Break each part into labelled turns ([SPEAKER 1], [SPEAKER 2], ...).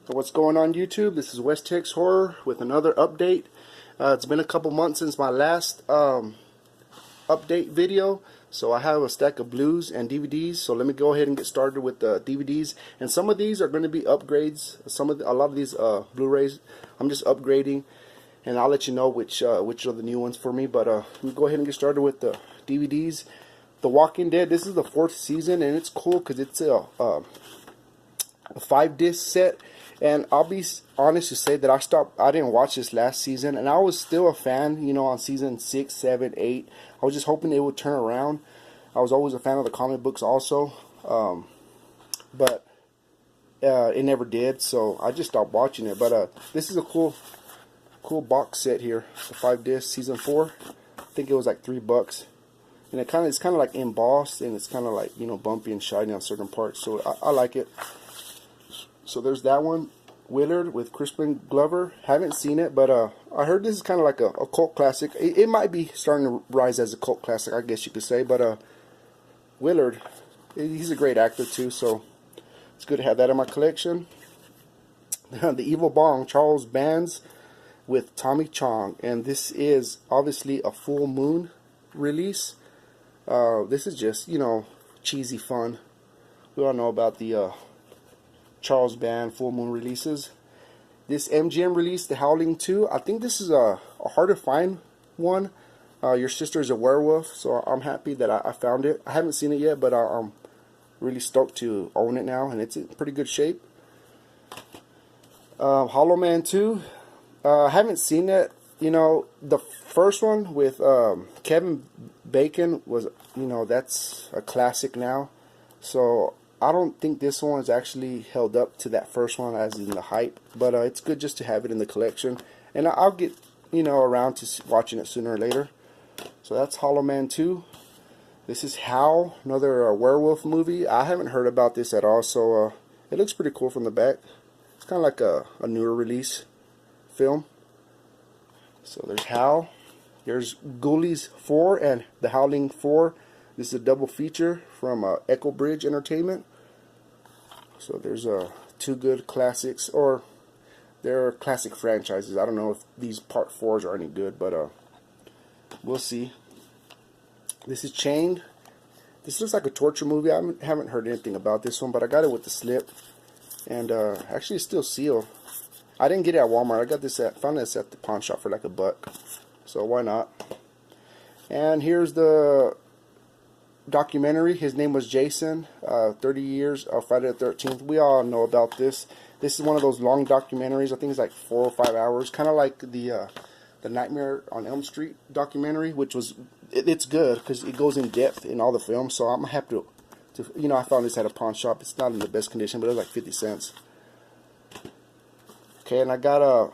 [SPEAKER 1] What's going on YouTube? This is West Tex Horror with another update. It's been a couple months since my last update video, so I have a stack of Blues and DVDs. So let me go ahead and get started with the DVDs. And some of these are going to be upgrades. A lot of these Blu-rays, I'm just upgrading, and I'll let you know which are the new ones for me. But let me go ahead and get started with the DVDs. The Walking Dead. This is the 4th season, and it's cool because it's a 5-disc set. And I'll be honest to say that I didn't watch this last season, and I was still a fan, on season 6, 7, 8. I was just hoping it would turn around. I was always a fan of the comic books also, but it never did, so I just stopped watching it. But this is a cool box set here, the 5-disc season 4. I think it was like $3, and it's kind of like embossed, and it's kind of like bumpy and shiny on certain parts. So I like it. So there's that one, Willard with Crispin Glover. Haven't seen it, but I heard this is kind of like a cult classic. It might be starting to rise as a cult classic, I guess you could say. But Willard, he's a great actor too, so it's good to have that in my collection. The Evil Bong, Charles Bands with Tommy Chong, and this is obviously a full moon release. This is just cheesy fun. We all know about the Charles Band full moon releases. This MGM release, The Howling 2. I think this is a hard to find one. Your Sister is a Werewolf, so I'm happy that I found it. I haven't seen it yet, but I'm really stoked to own it now, and it's in pretty good shape. Hollow Man 2. I haven't seen it. The first one with Kevin Bacon was, that's a classic now. So I don't think this one is actually held up to that first one as in the hype, but it's good just to have it in the collection, and I'll get around to watching it sooner or later. So that's Hollow Man 2. This is Howl, another werewolf movie. I haven't heard about this at all, so it looks pretty cool from the back. It's kind of like a newer release film. So there's Howl. There's Ghoulies 4 and The Howling 4. This is a double feature from Echo Bridge Entertainment. So there's two good classics, or they're classic franchises. I don't know if these part 4s are any good, but we'll see. This is Chained. This looks like a torture movie. I haven't heard anything about this one, but I got it with the slip, and actually it's still sealed. I didn't get it at Walmart. I got this found this at the pawn shop for like $1, so why not? And here's the documentary. His name was Jason. 30 years of Friday the 13th. We all know about this. This is one of those long documentaries. I think it's like 4 or 5 hours, kind of like the Nightmare on Elm Street documentary, which was it's good because it goes in depth in all the films. So I'm happy to I found this at a pawn shop. It's not in the best condition, but it was like 50 cents. Okay, and I got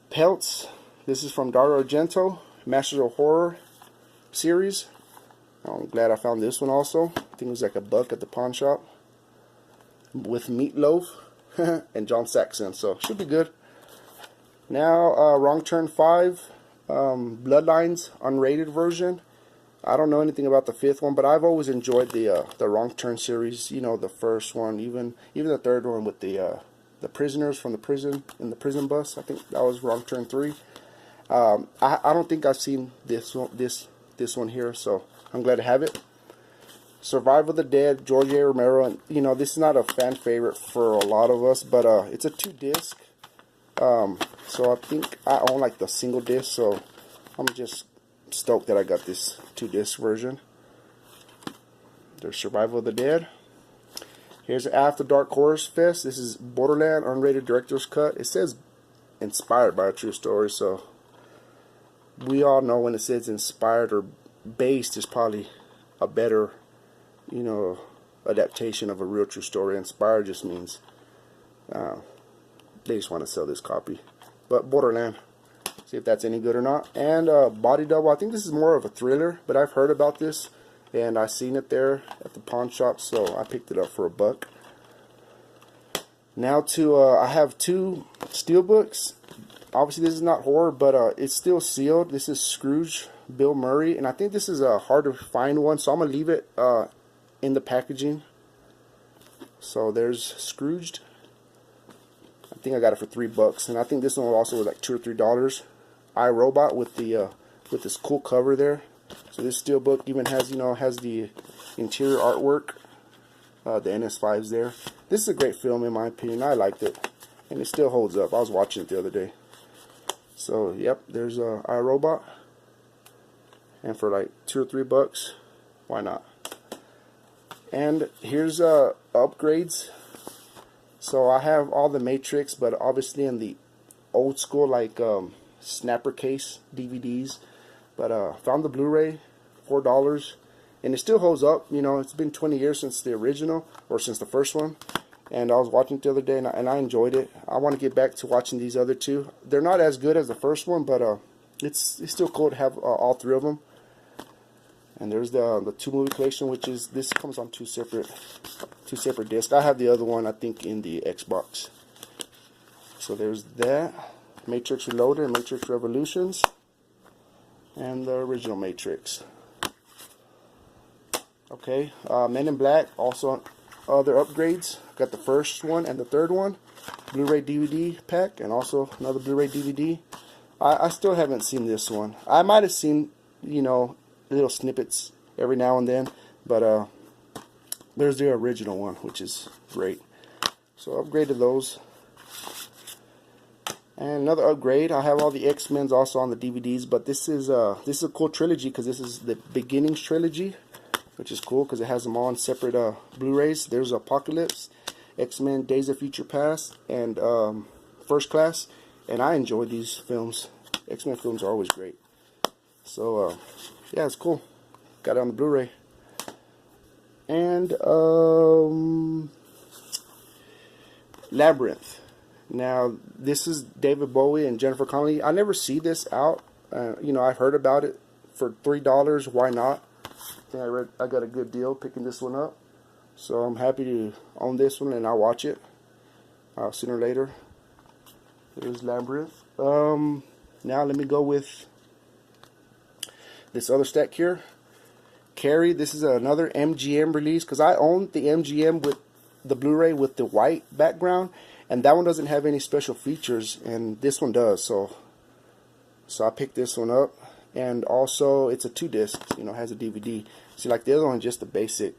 [SPEAKER 1] Pelts. This is from Dario Argento, Masters of Horror series. I'm glad I found this one also. I think it was like $1 at the pawn shop with Meatloaf and John Saxon, so should be good. Now, Wrong Turn 5, Bloodlines unrated version. I don't know anything about the 5th one, but I've always enjoyed the Wrong Turn series. The first one, even the 3rd one with the prisoners from the prison in the prison bus. I think that was Wrong Turn 3. I don't think I've seen this one here, so I'm glad to have it. Survival of the Dead, George A. Romero. And, this is not a fan favorite for a lot of us, but it's a 2-disc. So I think I own like the single disc, so I'm just stoked that I got this 2-disc version. There's Survival of the Dead. Here's After Dark Horror Fest. This is Borderland unrated director's cut. It says inspired by a true story, so we all know when it says inspired or based is probably a better adaptation of a real true story. Inspired just means they just want to sell this copy. But Borderland, see if that's any good or not. And Body Double. I think this is more of a thriller, but I've heard about this and I seen it there at the pawn shop, so I picked it up for $1. Now I have 2 steelbooks. Obviously this is not horror, but it's still sealed. This is Scrooge, Bill Murray, and I think this is a hard to find one, so I'm going to leave it in the packaging. So there's Scrooged. I think I got it for $3, and I think this one also was like $2 or $3. iRobot with the with this cool cover there. So this steelbook even has, you know, has the interior artwork, the NS5s there. This is a great film in my opinion. I liked it, and it still holds up. I was watching it the other day. So yep, there's iRobot, and for like $2 or $3, why not? And here's upgrades. So I have all the Matrix, but obviously in the old school, like snapper case DVDs. But found the Blu-ray, $4, and it still holds up. You know, it's been 20 years since the original, or since the first one. And I was watching it the other day, and I enjoyed it. I want to get back to watching these other two. They're not as good as the first one, but it's still cool to have all three of them. And there's the two movie collection, which is, this comes on two separate discs. I have the other one, I think, in the Xbox. So there's that, Matrix Reloaded and Matrix Revolutions, and the original Matrix. Okay, Men in Black, also other upgrades. Got the first one and the third one, Blu-ray DVD pack, and also another Blu-ray DVD. I still haven't seen this one. I might have seen, you know, little snippets every now and then, but there's the original one, which is great. So upgraded those. And another upgrade, I have all the X-Men's also on the DVDs, but this is a cool trilogy because this is the Beginnings trilogy, which is cool because it has them all on separate Blu-rays. There's Apocalypse, X-Men, Days of Future Past, and First Class, and I enjoy these films. X-Men films are always great. So yeah, it's cool. Got it on the Blu-ray. And Labyrinth. Now, this is David Bowie and Jennifer Connelly. I never see this out. You know, I've heard about it for $3. Why not? I think I got a good deal picking this one up. So I'm happy to own this one, and I'll watch it sooner or later. There's Labyrinth. Now let me go with this other stack here. Carrie. This is another MGM release, because I own the MGM with the Blu-ray with the white background, and that one doesn't have any special features, and this one does. So I picked this one up, and also it's a 2-disc. You know, has a DVD. See, like the other one, just a basic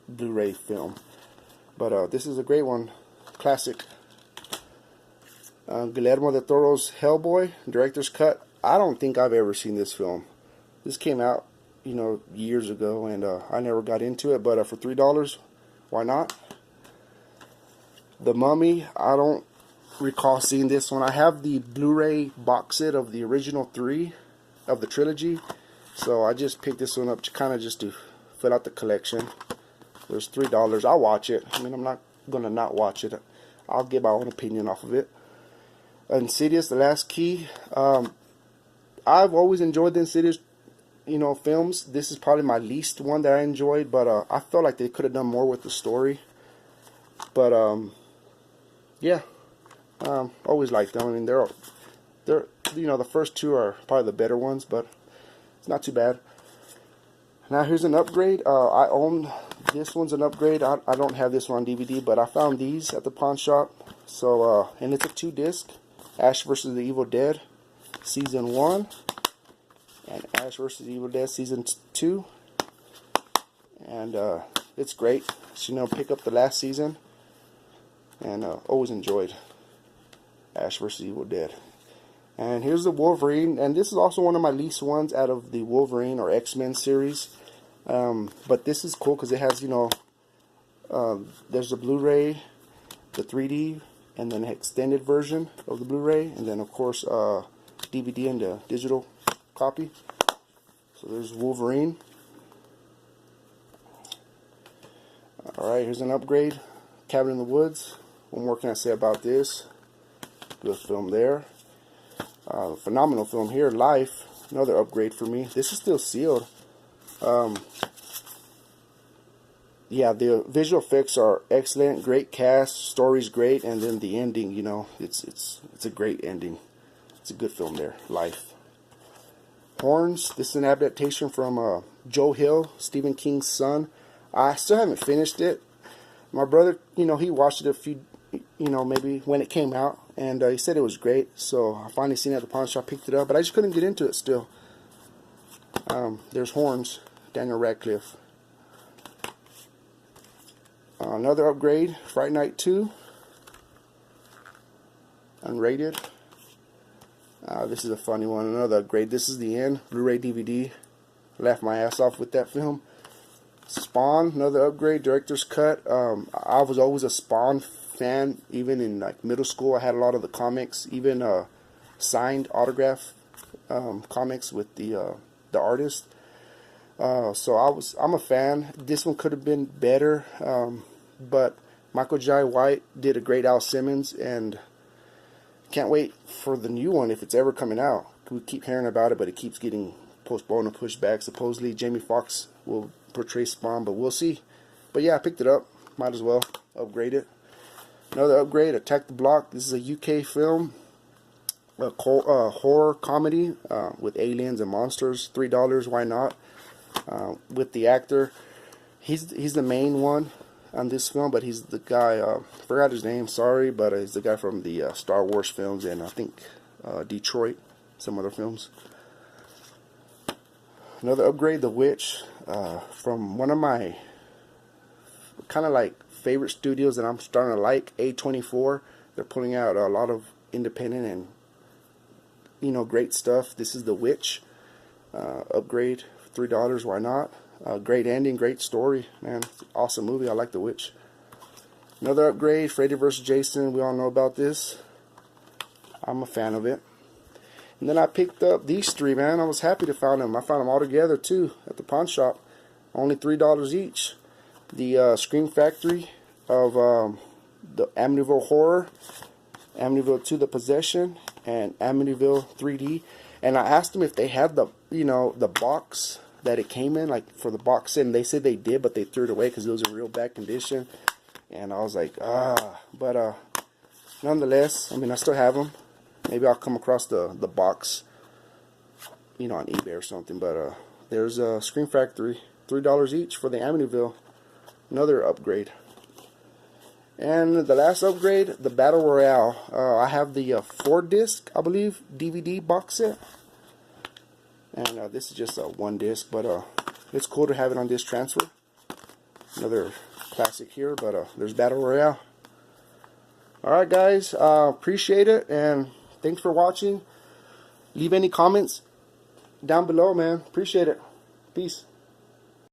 [SPEAKER 1] Blu-ray film, but this is a great one, classic. Guillermo del Toro's Hellboy director's cut. I don't think I've ever seen this film. This came out, you know, years ago, and I never got into it, but for $3, why not? The Mummy, I don't recall seeing this one. I have the Blu-ray box set of the original 3 of the trilogy, so I just picked this one up to kind of just to fill out the collection. There's $3. I'll watch it. I mean, I'm not gonna not watch it. I'll give my own opinion off of it. Insidious: The Last Key. I've always enjoyed the Insidious, you know, films. This is probably my least one that I enjoyed, but I felt like they could have done more with the story. But yeah, always liked them. I mean, they're you know, the first 2 are probably the better ones, but it's not too bad. Now here's an upgrade. I own this one's an upgrade. I don't have this one on DVD, but I found these at the pawn shop. So and it's a 2-disc. Ash vs. the Evil Dead Season 1 and Ash vs. Evil Dead Season 2, and it's great. So, you know, pick up the last season, and always enjoyed Ash vs. Evil Dead. And here's the Wolverine, and this is also one of my least ones out of the Wolverine or X-Men series, but this is cool because it has, you know, there's the Blu-ray, the 3D, and then an extended version of the Blu-ray, and then of course DVD and the digital copy. So there's Wolverine. Alright, here's an upgrade. Cabin in the Woods. What more can I say about this? Good film there. Phenomenal film here. Life. Another upgrade for me. This is still sealed. Yeah, the visual effects are excellent. Great cast. Story's great. And then the ending, you know, it's a great ending. It's a good film there. Life. Horns. This is an adaptation from Joe Hill, Stephen King's son. I still haven't finished it. My brother, you know, he watched it you know, maybe when it came out, and he said it was great. So I finally seen it at the pawn shop, picked it up, but I just couldn't get into it still. There's horns, Daniel Radcliffe. Another upgrade, Fright Night 2, unrated. This is a funny one, another upgrade. This is the end, Blu-ray DVD. Laughed my ass off with that film. Spawn, another upgrade, director's cut. I was always a Spawn fan, even in like middle school. I had a lot of the comics, even signed autograph comics with the artist. So I'm a fan. This one could have been better, but Michael Jai White did a great Al Simmons, and can't wait for the new one if it's ever coming out. We keep hearing about it, but it keeps getting postponed and pushed back. Supposedly Jamie Foxx will portray Spawn, but we'll see. But yeah, I picked it up. Might as well upgrade it. Another upgrade, Attack the Block. This is a UK film, a horror comedy with aliens and monsters. $3, why not? With the actor, he's the main one on this film, but he's the guy, forgot his name, sorry, but he's the guy from the Star Wars films, and I think Detroit, some other films. Another upgrade, The Witch, from one of my kind of like favorite studios that I'm starting to like, A24. They're pulling out a lot of independent and, you know, great stuff. This is The Witch, upgrade, $3, why not? Great ending, great story, man. Awesome movie. I like The Witch. Another upgrade, Freddy vs. Jason. We all know about this. I'm a fan of it. And then I picked up these three, man. I was happy to find them. I found them all together too at the pawn shop. Only $3 each. The Scream Factory of the Amityville Horror, Amityville 2 The Possession, and Amityville 3D. And I asked them if they had the, you know, the box that it came in, like for the box set, and they said they did, but they threw it away because it was in real bad condition. And I was like, but nonetheless, I mean, I still have them. Maybe I'll come across the box, you know, on eBay or something. But there's a Scream Factory, $3 each for the Amityville. Another upgrade. And the last upgrade, the Battle Royale. I have the 4-disc, I believe, DVD box set. And this is just a 1-disc, but it's cool to have it on disc transfer. Another classic here, but there's Battle Royale. Alright guys, appreciate it, and thanks for watching. Leave any comments down below, man. Appreciate it. Peace.